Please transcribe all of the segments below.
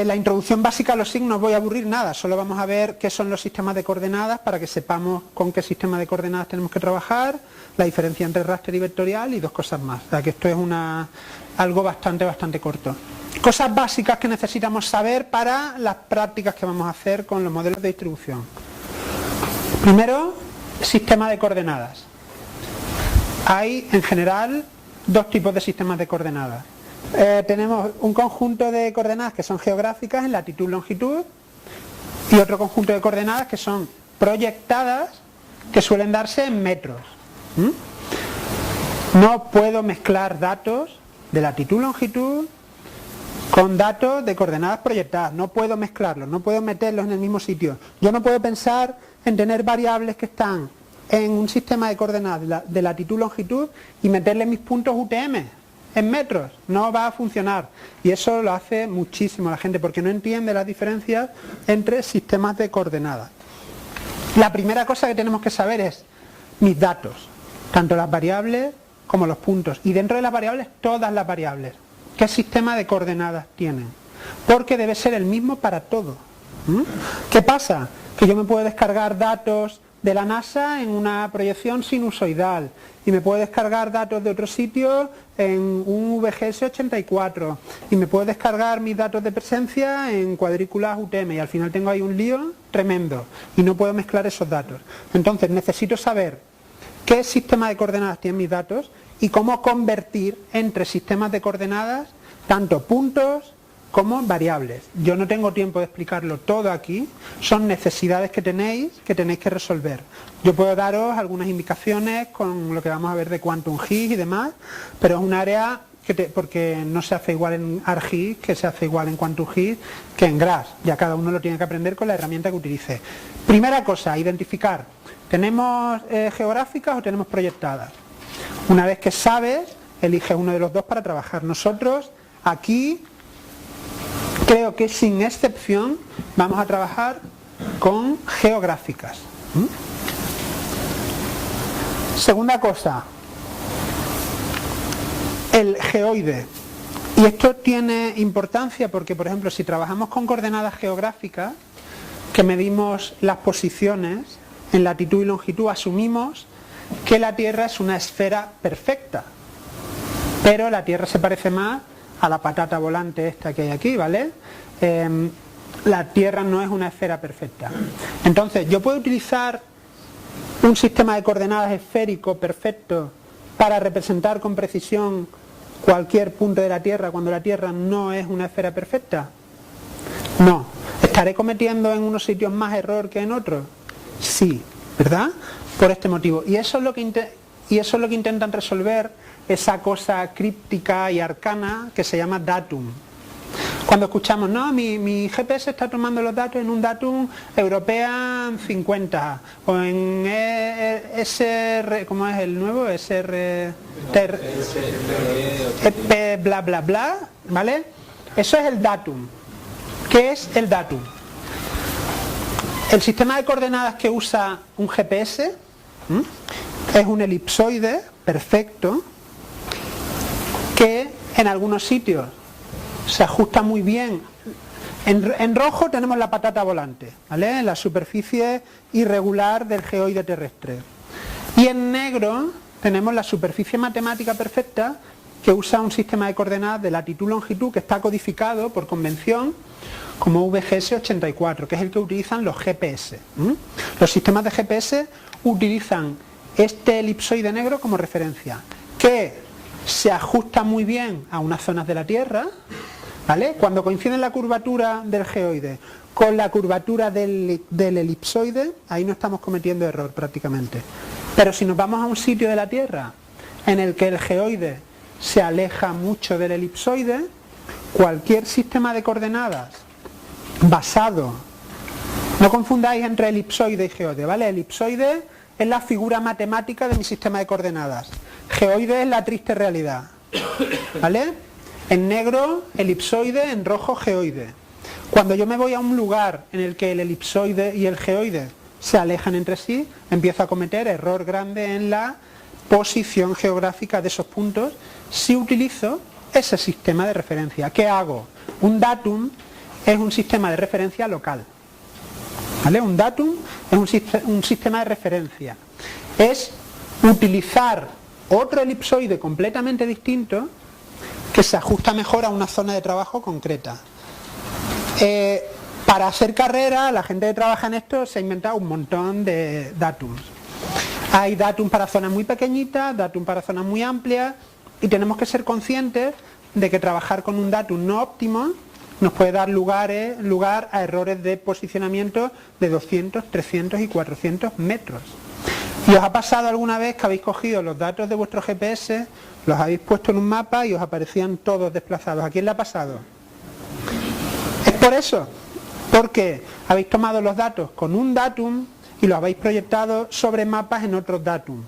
la introducción básica a los SIG no os voy a aburrir nada, solo vamos a ver qué son los sistemas de coordenadas para que sepamos con qué sistema de coordenadas tenemos que trabajar, la diferencia entre raster y vectorial y dos cosas más. O sea que esto es algo bastante corto. Cosas básicas que necesitamos saber para las prácticas que vamos a hacer con los modelos de distribución. Primero, sistema de coordenadas. Hay en general dos tipos de sistemas de coordenadas. Tenemos un conjunto de coordenadas que son geográficas en latitud y longitud y otro conjunto de coordenadas que son proyectadas, que suelen darse en metros. No puedo mezclar datos de latitud y longitud con datos de coordenadas proyectadas, no puedo mezclarlos, no puedo meterlos en el mismo sitio. Yo no puedo pensar en tener variables que están en un sistema de coordenadas de latitud y longitud y meterle mis puntos UTM en metros, no va a funcionar. Y eso lo hace muchísimo la gente porque no entiende las diferencias entre sistemas de coordenadas. La primera cosa que tenemos que saber es mis datos, tanto las variables como los puntos, y dentro de las variables todas las variables. ¿Qué sistema de coordenadas tienen? Porque debe ser el mismo para todo. ¿Qué pasa? Que yo me puedo descargar datos de la NASA en una proyección sinusoidal y me puedo descargar datos de otro sitio en un VGS 84 y me puedo descargar mis datos de presencia en cuadrículas UTM y al final tengo ahí un lío tremendo y no puedo mezclar esos datos. Entonces necesito saber qué sistema de coordenadas tienen mis datos y cómo convertir entre sistemas de coordenadas tanto puntos como variables. Yo no tengo tiempo de explicarlo todo aquí, son necesidades que tenéis que resolver. Yo puedo daros algunas indicaciones con lo que vamos a ver de Quantum GIS y demás, pero es un área porque no se hace igual en ArcGIS que se hace igual en Quantum GIS que en GRASS, ya cada uno lo tiene que aprender con la herramienta que utilice. Primera cosa, identificar, ¿tenemos geográficas o tenemos proyectadas? Una vez que sabes, eliges uno de los dos para trabajar. Nosotros aquí creo que sin excepción vamos a trabajar con geográficas. Segunda cosa, el geoide. Y esto tiene importancia porque, por ejemplo, si trabajamos con coordenadas geográficas, que medimos las posiciones en latitud y longitud, asumimos que la Tierra es una esfera perfecta. Pero la Tierra se parece más a la patata volante esta que hay aquí, ¿vale? La Tierra no es una esfera perfecta. Entonces, yo puedo utilizar un sistema de coordenadas esférico perfecto para representar con precisión cualquier punto de la Tierra cuando la Tierra no es una esfera perfecta. No. ¿Estaré cometiendo en unos sitios más error que en otros? Sí, ¿verdad? Por este motivo. Y eso es lo que intentan resolver esa cosa críptica y arcana que se llama datum. Cuando escuchamos, no, mi GPS está tomando los datos en un datum European 50 o en SR, ¿cómo es el nuevo? SR bla bla bla, ¿vale? Eso es el datum. ¿Qué es el datum? El sistema de coordenadas que usa un GPS es un elipsoide perfecto que en algunos sitios se ajusta muy bien. En rojo tenemos la patata volante, ¿vale? La superficie irregular del geoide terrestre. Y en negro tenemos la superficie matemática perfecta que usa un sistema de coordenadas de latitud y longitud que está codificado por convención como VGS 84, que es el que utilizan los GPS. Los sistemas de GPS utilizan este elipsoide negro como referencia, que se ajusta muy bien a unas zonas de la Tierra, ¿vale? Cuando coincide la curvatura del geoide con la curvatura del elipsoide, ahí no estamos cometiendo error prácticamente. Pero si nos vamos a un sitio de la Tierra en el que el geoide se aleja mucho del elipsoide, cualquier sistema de coordenadas basado, no confundáis entre elipsoide y geoide, ¿vale? Elipsoide es la figura matemática de mi sistema de coordenadas. Geoide es la triste realidad, ¿vale? En negro elipsoide, en rojo geoide. Cuando yo me voy a un lugar en el que el elipsoide y el geoide se alejan entre sí, empiezo a cometer error grande en la posición geográfica de esos puntos si utilizo ese sistema de referencia. ¿Qué hago? Un datum es un sistema de referencia local. ¿Vale? Un datum es un sistema de referencia. Es utilizar otro elipsoide completamente distinto que se ajusta mejor a una zona de trabajo concreta. Para hacer carrera, la gente que trabaja en esto se ha inventado un montón de datums. Hay datum para zonas muy pequeñitas, datum para zonas muy amplias, y tenemos que ser conscientes de que trabajar con un datum no óptimo nos puede dar lugar a errores de posicionamiento de 200, 300 y 400 metros. ¿Y os ha pasado alguna vez que habéis cogido los datos de vuestro GPS, los habéis puesto en un mapa y os aparecían todos desplazados? ¿A quién le ha pasado? Es por eso, porque habéis tomado los datos con un datum y los habéis proyectado sobre mapas en otros datum.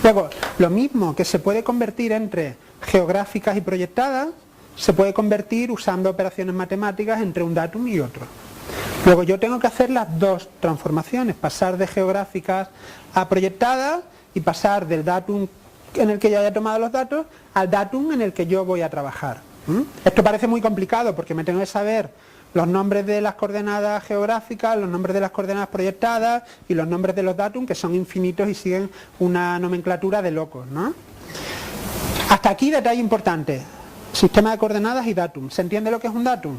Luego, lo mismo que se puede convertir entre geográficas y proyectadas, se puede convertir usando operaciones matemáticas entre un datum y otro. Luego yo tengo que hacer las dos transformaciones, pasar de geográficas a proyectadas y pasar del datum en el que yo haya tomado los datos al datum en el que yo voy a trabajar. Esto parece muy complicado porque me tengo que saber los nombres de las coordenadas geográficas, los nombres de las coordenadas proyectadas y los nombres de los datum, que son infinitos y siguen una nomenclatura de locos, ¿no? Hasta aquí detalle importante. Sistema de coordenadas y datum. ¿Se entiende lo que es un datum?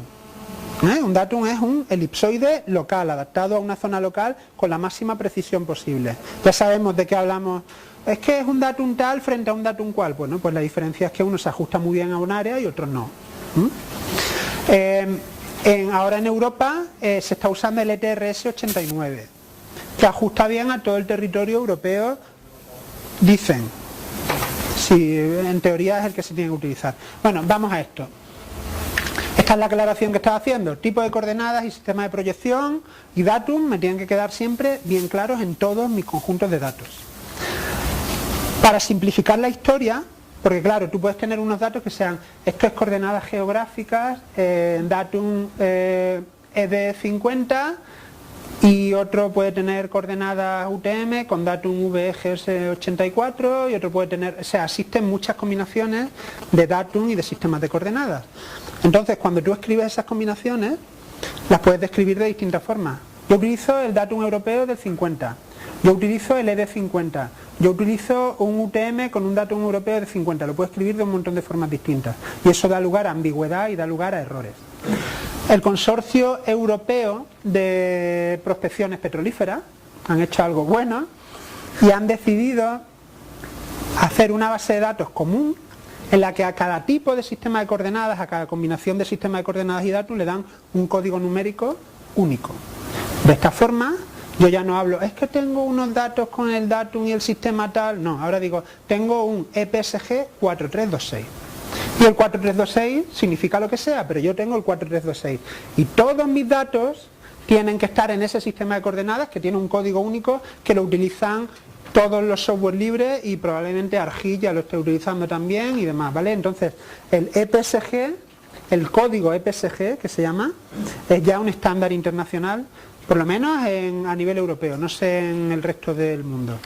Un datum es un elipsoide local, adaptado a una zona local con la máxima precisión posible. Ya sabemos de qué hablamos. Es que es un datum tal frente a un datum cual. Bueno, pues la diferencia es que uno se ajusta muy bien a un área y otro no. Ahora en Europa se está usando el ETRS 89, que ajusta bien a todo el territorio europeo, dicen. Sí, en teoría es el que se tiene que utilizar. Bueno, vamos a esto. Esta es la aclaración que estaba haciendo. Tipo de coordenadas y sistema de proyección y datum me tienen que quedar siempre bien claros en todos mis conjuntos de datos. Para simplificar la historia, porque claro, tú puedes tener unos datos que sean, esto es coordenadas geográficas, datum ED50, y otro puede tener coordenadas UTM con datum VGS84 y otro puede tener, o sea, existen muchas combinaciones de datum y de sistemas de coordenadas. Entonces, cuando tú escribes esas combinaciones, las puedes describir de distintas formas. Yo utilizo el datum europeo del 50, yo utilizo el ED50, yo utilizo un UTM con un datum europeo de 50, lo puedo escribir de un montón de formas distintas y eso da lugar a ambigüedad y da lugar a errores. El Consorcio Europeo de Prospecciones Petrolíferas han hecho algo bueno y han decidido hacer una base de datos común en la que a cada tipo de sistema de coordenadas, a cada combinación de sistema de coordenadas y datos le dan un código numérico único. De esta forma yo ya no hablo, es que tengo unos datos con el datum y el sistema tal, no, ahora digo, tengo un EPSG 4326. Y el 4326 significa lo que sea, pero yo tengo el 4326. Y todos mis datos tienen que estar en ese sistema de coordenadas que tiene un código único que lo utilizan todos los software libres y probablemente ARGIS ya lo esté utilizando también y demás, ¿vale? Entonces, el EPSG, el código EPSG que se llama, es ya un estándar internacional, por lo menos a nivel europeo, no sé en el resto del mundo,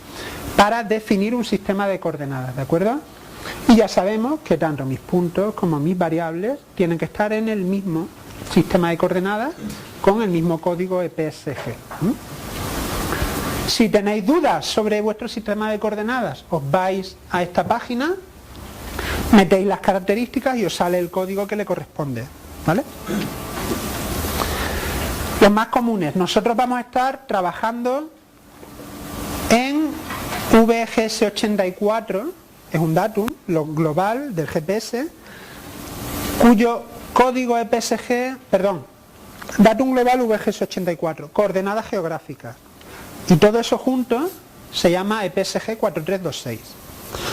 para definir un sistema de coordenadas, ¿de acuerdo? Y ya sabemos que tanto mis puntos como mis variables tienen que estar en el mismo sistema de coordenadas con el mismo código EPSG. Si tenéis dudas sobre vuestro sistema de coordenadas, os vais a esta página, metéis las características y os sale el código que le corresponde, ¿vale? Los más comunes, nosotros vamos a estar trabajando en VGS84, es un datum global del GPS, cuyo código EPSG, datum global VGS84, coordenadas geográficas. Y todo eso junto se llama EPSG 4326.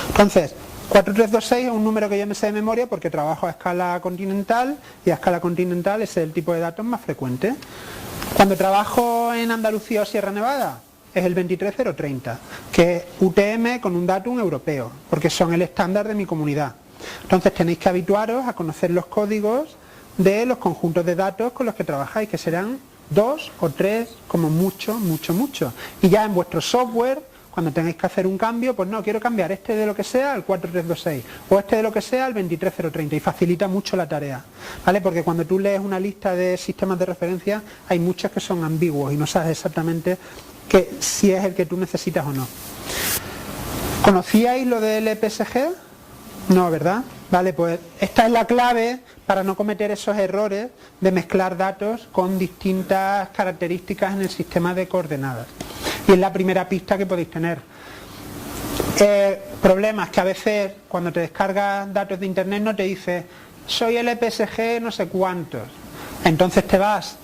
Entonces, 4326 es un número que yo me sé de memoria porque trabajo a escala continental y a escala continental es el tipo de datos más frecuente. Cuando trabajo en Andalucía o Sierra Nevada es el 23030, que es UTM con un datum europeo, porque son el estándar de mi comunidad. Entonces tenéis que habituaros a conocer los códigos de los conjuntos de datos con los que trabajáis, que serán 2 o 3 como mucho. Y ya en vuestro software cuando tengáis que hacer un cambio, pues no, quiero cambiar este de lo que sea al 4326 o este de lo que sea al 23030 y facilita mucho la tarea, ¿vale? Porque cuando tú lees una lista de sistemas de referencia hay muchos que son ambiguos y no sabes exactamente si es el que tú necesitas o no. ¿Conocíais lo del EPSG? No, ¿verdad? Vale, pues esta es la clave para no cometer esos errores de mezclar datos con distintas características en el sistema de coordenadas. Y es la primera pista que podéis tener. Problemas que a veces cuando te descargas datos de internet no te dice soy el EPSG no sé cuántos. Entonces te vas,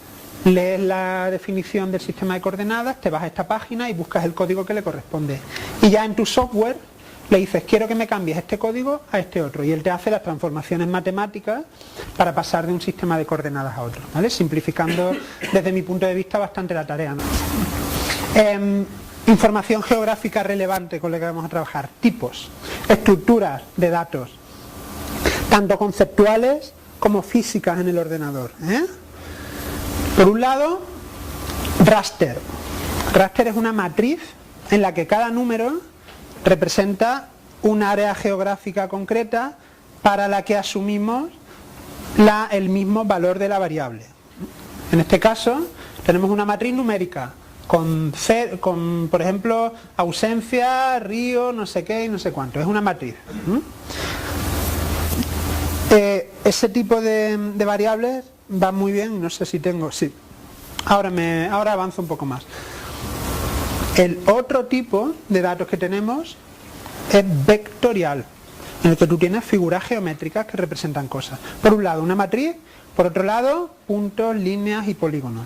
lees la definición del sistema de coordenadas, te vas a esta página y buscas el código que le corresponde. Y ya en tu software le dices, quiero que me cambies este código a este otro, y él te hace las transformaciones matemáticas para pasar de un sistema de coordenadas a otro, ¿vale? Simplificando desde mi punto de vista bastante la tarea, ¿no? Información geográfica relevante con la que vamos a trabajar, tipos, estructuras de datos, tanto conceptuales como físicas en el ordenador, ¿eh? Por un lado, raster. Raster es una matriz en la que cada número representa un área geográfica concreta para la que asumimos el mismo valor de la variable. En este caso tenemos una matriz numérica con, por ejemplo, ausencia, río, no sé qué y no sé cuánto. Es una matriz. Ese tipo de variables va muy bien. No sé si tengo... Sí. Ahora avanzo un poco más. El otro tipo de datos que tenemos es vectorial, en el que tú tienes figuras geométricas que representan cosas. Por un lado una matriz, por otro lado puntos, líneas y polígonos.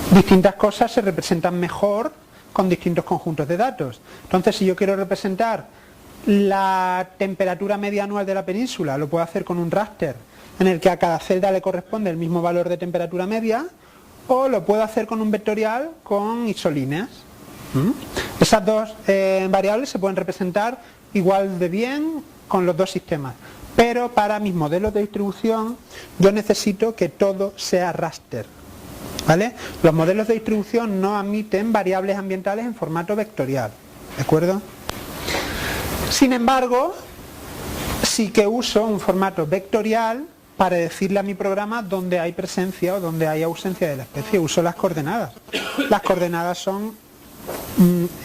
Distintas cosas se representan mejor con distintos conjuntos de datos. Entonces, si yo quiero representar la temperatura media anual de la península, lo puedo hacer con un raster en el que a cada celda le corresponde el mismo valor de temperatura media, o lo puedo hacer con un vectorial con isolíneas. Esas dos variables se pueden representar igual de bien con los dos sistemas, pero para mis modelos de distribución yo necesito que todo sea raster, ¿vale? Los modelos de distribución no admiten variables ambientales en formato vectorial, ¿de acuerdo? Sin embargo, sí que uso un formato vectorial para decirle a mi programa dónde hay presencia o dónde hay ausencia de la especie. Uso las coordenadas. Las coordenadas son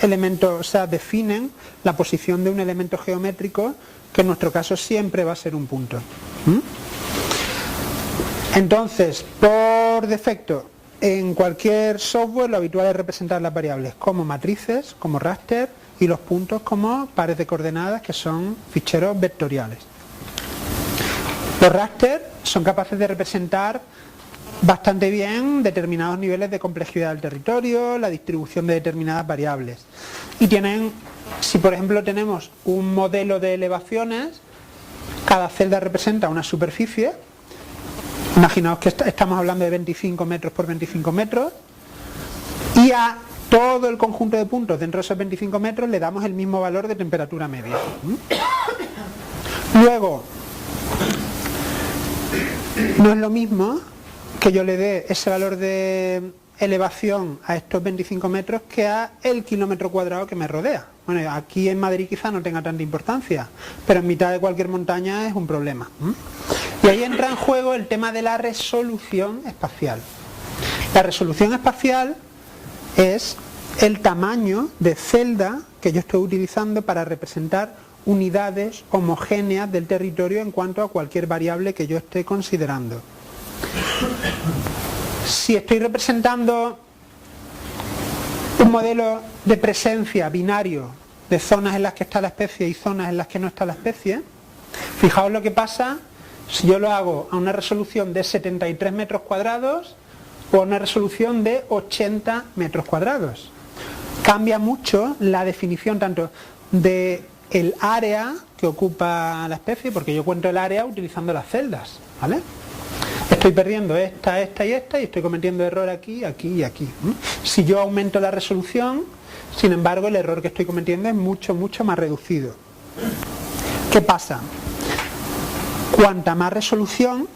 elementos, o sea, definen la posición de un elemento geométrico, que en nuestro caso siempre va a ser un punto. Entonces, por defecto, en cualquier software lo habitual es representar las variables como matrices, como raster, y los puntos como pares de coordenadas, que son ficheros vectoriales. Los raster son capaces de representar bastante bien determinados niveles de complejidad del territorio, la distribución de determinadas variables. Y tienen, si por ejemplo tenemos un modelo de elevaciones, cada celda representa una superficie. Imaginaos que estamos hablando de 25 metros por 25 metros, y a todo el conjunto de puntos dentro de esos 25 metros le damos el mismo valor de temperatura media. Luego, no es lo mismo que yo le dé ese valor de elevación a estos 25 metros que a el kilómetro cuadrado que me rodea. Bueno, aquí en Madrid quizá no tenga tanta importancia, pero en mitad de cualquier montaña es un problema. Y ahí entra en juego el tema de la resolución espacial. La resolución espacial es el tamaño de celda que yo estoy utilizando para representar unidades homogéneas del territorio en cuanto a cualquier variable que yo esté considerando. Si estoy representando un modelo de presencia binario de zonas en las que está la especie y zonas en las que no está la especie, fijaos lo que pasa si yo lo hago a una resolución de 73 metros cuadrados o a una resolución de 80 metros cuadrados. Cambia mucho la definición tanto de el área que ocupa la especie, porque yo cuento el área utilizando las celdas, ¿vale? Estoy perdiendo esta y esta, y estoy cometiendo error aquí, aquí y aquí. Si yo aumento la resolución, sin embargo, el error que estoy cometiendo es mucho, mucho más reducido. ¿Qué pasa? Cuanta más resolución,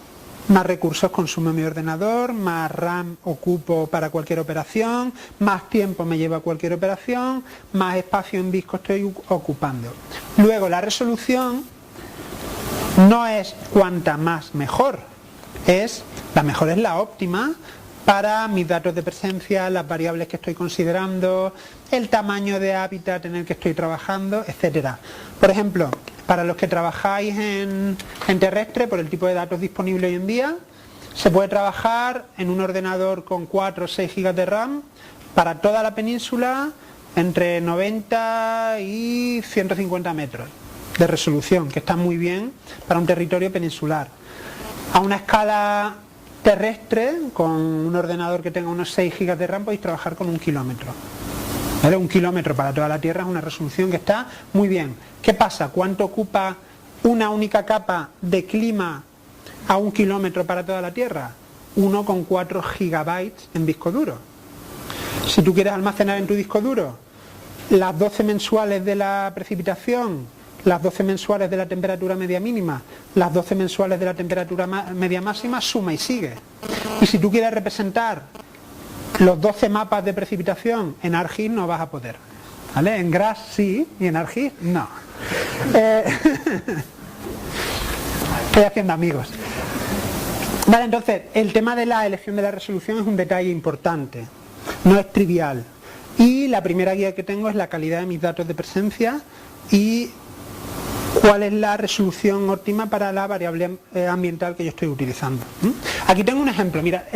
más recursos consume mi ordenador, más RAM ocupo para cualquier operación, más tiempo me lleva cualquier operación, más espacio en disco estoy ocupando. Luego la resolución no es cuanta más mejor, la mejor es la óptima para mis datos de presencia, las variables que estoy considerando, el tamaño de hábitat en el que estoy trabajando, etcétera. Por ejemplo, para los que trabajáis en terrestre, por el tipo de datos disponible hoy en día, se puede trabajar en un ordenador con 4 o 6 GB de RAM para toda la península entre 90 y 150 metros de resolución, que está muy bien para un territorio peninsular. A una escala terrestre, con un ordenador que tenga unos 6 GB de RAM, podéis trabajar con 1 kilómetro. ¿Vale? 1 kilómetro para toda la Tierra es una resolución que está muy bien. ¿Qué pasa? ¿Cuánto ocupa una única capa de clima a 1 kilómetro para toda la Tierra? 1,4 gigabytes en disco duro. Si tú quieres almacenar en tu disco duro las 12 mensuales de la precipitación, las 12 mensuales de la temperatura media mínima, las 12 mensuales de la temperatura media máxima, suma y sigue. Y si tú quieres representar los 12 mapas de precipitación en ArcGIS, no vas a poder. ¿Vale? En GRASS sí, y en ArcGIS no. Estoy haciendo amigos. Vale, entonces, el tema de la elección de la resolución es un detalle importante, no es trivial. Y la primera guía que tengo es la calidad de mis datos de presencia y cuál es la resolución óptima para la variable ambiental que yo estoy utilizando. Aquí tengo un ejemplo. Mira,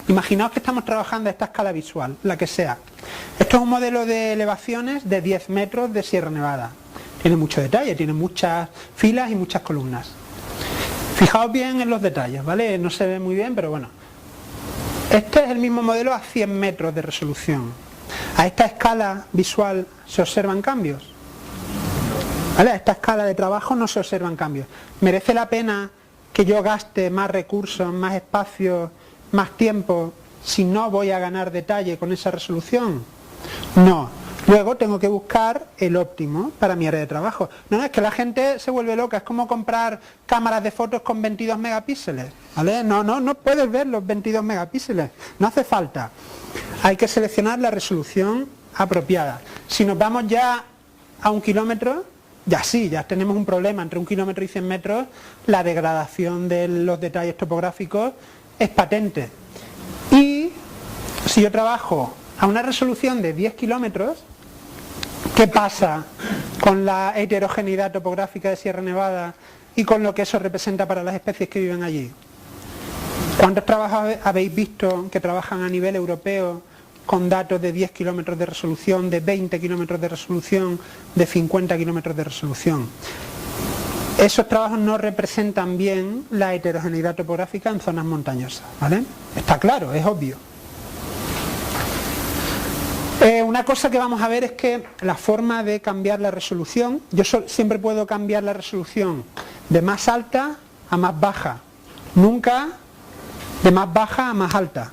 imaginaos que estamos trabajando a esta escala visual, la que sea. Esto es un modelo de elevaciones de 10 metros de Sierra Nevada. Tiene mucho detalle, tiene muchas filas y muchas columnas. Fijaos bien en los detalles, ¿vale? No se ve muy bien, pero bueno. Este es el mismo modelo a 100 metros de resolución. A esta escala visual se observan cambios. ¿Vale? A esta escala de trabajo no se observan cambios. ¿Merece la pena que yo gaste más recursos, más espacio, más tiempo si no voy a ganar detalle con esa resolución? No. Luego tengo que buscar el óptimo para mi área de trabajo. No, es que la gente se vuelve loca, es como comprar cámaras de fotos con 22 megapíxeles. ¿Vale? No puedes ver los 22 megapíxeles, no hace falta. Hay que seleccionar la resolución apropiada. Si nos vamos ya a 1 kilómetro, ya tenemos un problema. Entre 1 kilómetro y 100 metros, la degradación de los detalles topográficos es patente. Y si yo trabajo a una resolución de 10 kilómetros, ¿qué pasa con la heterogeneidad topográfica de Sierra Nevada y con lo que eso representa para las especies que viven allí? ¿Cuántos trabajos habéis visto que trabajan a nivel europeo con datos de 10 kilómetros de resolución, de 20 kilómetros de resolución, de 50 kilómetros de resolución? Esos trabajos no representan bien la heterogeneidad topográfica en zonas montañosas, ¿vale? Está claro, es obvio. Una cosa que vamos a ver es que la forma de cambiar la resolución, yo siempre puedo cambiar la resolución de más alta a más baja, nunca de más baja a más alta,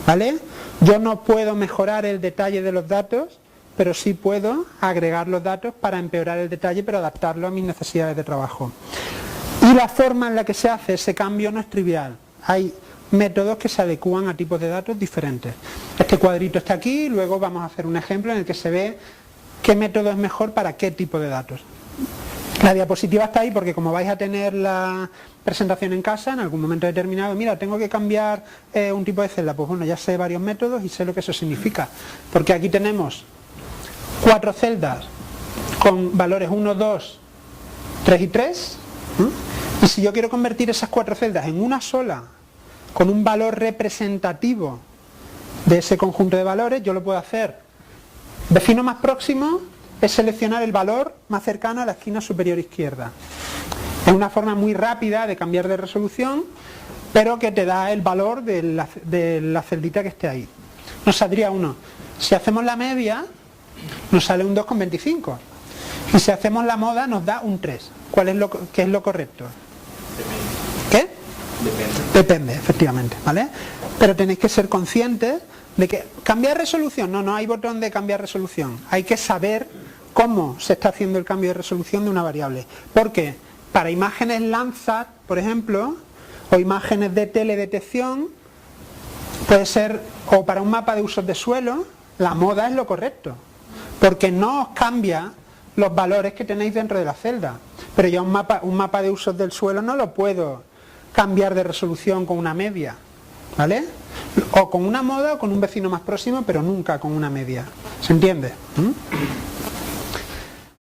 ¿vale? Yo no puedo mejorar el detalle de los datos, pero sí puedo agregar los datos para empeorar el detalle, pero adaptarlo a mis necesidades de trabajo. Y la forma en la que se hace ese cambio no es trivial. Hay métodos que se adecúan a tipos de datos diferentes. Este cuadrito está aquí, luego vamos a hacer un ejemplo en el que se ve qué método es mejor para qué tipo de datos. La diapositiva está ahí porque como vais a tener la presentación en casa, en algún momento determinado, mira, tengo que cambiar un tipo de celda, pues bueno, ya sé varios métodos y sé lo que eso significa. Porque aquí tenemos 4 celdas con valores 1, 2, 3 y 3, y si yo quiero convertir esas 4 celdas en una sola, con un valor representativo de ese conjunto de valores, yo lo puedo hacer. Vecino más próximo es seleccionar el valor más cercano a la esquina superior izquierda. Es una forma muy rápida de cambiar de resolución, pero que te da el valor de la celdita que esté ahí. Nos saldría 1. Si hacemos la media, nos sale un 2,25. Y si hacemos la moda, nos da un 3. ¿Qué es lo correcto? ¿Qué? Depende, efectivamente, ¿vale? Pero tenéis que ser conscientes de que cambiar resolución, no hay botón de cambiar resolución. Hay que saber cómo se está haciendo el cambio de resolución de una variable. Porque para imágenes Landsat, por ejemplo, o imágenes de teledetección, puede ser, o para un mapa de usos de suelo, la moda es lo correcto, porque no os cambia los valores que tenéis dentro de la celda. Pero ya un mapa de usos del suelo no lo puedo cambiar de resolución con una media, ¿vale? O con una moda o con un vecino más próximo, pero nunca con una media. ¿Se entiende?